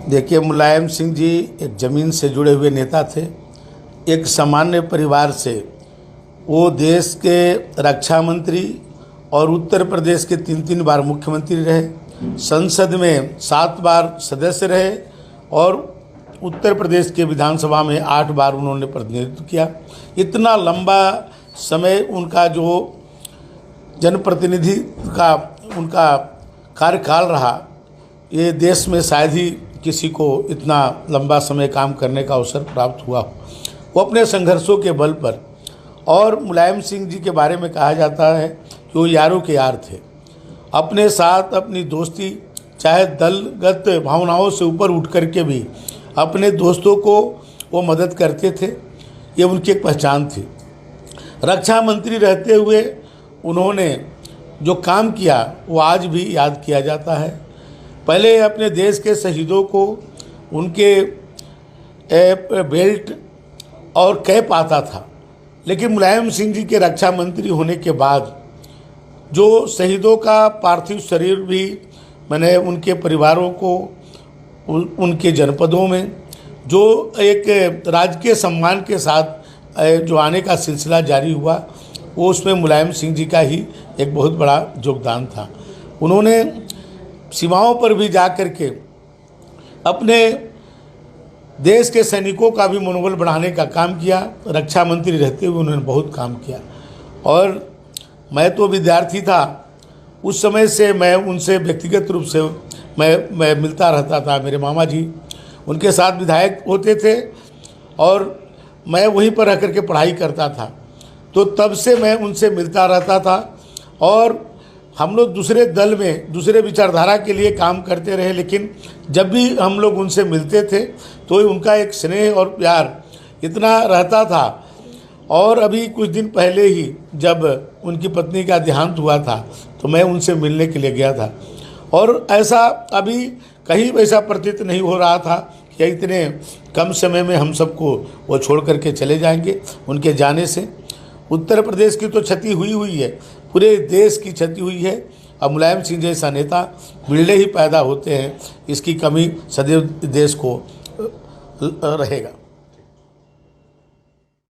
देखिए, मुलायम सिंह जी एक ज़मीन से जुड़े हुए नेता थे। एक सामान्य परिवार से वो देश के रक्षा मंत्री और उत्तर प्रदेश के 3-3 बार मुख्यमंत्री रहे, संसद में 7 बार सदस्य रहे और उत्तर प्रदेश के विधानसभा में 8 बार उन्होंने प्रतिनिधित्व किया। इतना लंबा समय उनका जो जनप्रतिनिधि का उनका कार्यकाल रहा, ये देश में शायद ही किसी को इतना लंबा समय काम करने का अवसर प्राप्त हुआ हो। वो अपने संघर्षों के बल पर, और मुलायम सिंह जी के बारे में कहा जाता है कि वो यारों के यार थे। अपने साथ अपनी दोस्ती, चाहे दलगत भावनाओं से ऊपर उठ कर के भी अपने दोस्तों को वो मदद करते थे, ये उनकी एक पहचान थी। रक्षा मंत्री रहते हुए उन्होंने जो काम किया वो आज भी याद किया जाता है। पहले अपने देश के शहीदों को उनके बेल्ट और कैप आता था, लेकिन मुलायम सिंह जी के रक्षा मंत्री होने के बाद जो शहीदों का पार्थिव शरीर भी मैंने उनके परिवारों को उनके जनपदों में जो एक राजकीय सम्मान के साथ जो आने का सिलसिला जारी हुआ, वो उसमें मुलायम सिंह जी का ही एक बहुत बड़ा योगदान था। उन्होंने सीमाओं पर भी जा कर के अपने देश के सैनिकों का भी मनोबल बढ़ाने का काम किया। रक्षा मंत्री रहते हुए उन्होंने बहुत काम किया। और मैं तो विद्यार्थी था उस समय से, मैं उनसे व्यक्तिगत रूप से मैं मिलता रहता था। मेरे मामा जी उनके साथ विधायक होते थे और मैं वहीं पर रह कर के पढ़ाई करता था, तो तब से मैं उनसे मिलता रहता था। और हम लोग दूसरे दल में दूसरे विचारधारा के लिए काम करते रहे, लेकिन जब भी हम लोग उनसे मिलते थे तो उनका एक स्नेह और प्यार इतना रहता था। और अभी कुछ दिन पहले ही जब उनकी पत्नी का देहांत हुआ था तो मैं उनसे मिलने के लिए गया था, और ऐसा अभी कहीं ऐसा प्रतीत नहीं हो रहा था कि इतने कम समय में हम सबको वो छोड़ करके चले जाएंगे। उनके जाने से उत्तर प्रदेश की तो क्षति हुई है, पूरे देश की क्षति हुई है। अब मुलायम सिंह जैसा नेता मिलने ही पैदा होते हैं, इसकी कमी सदैव देश को रहेगा।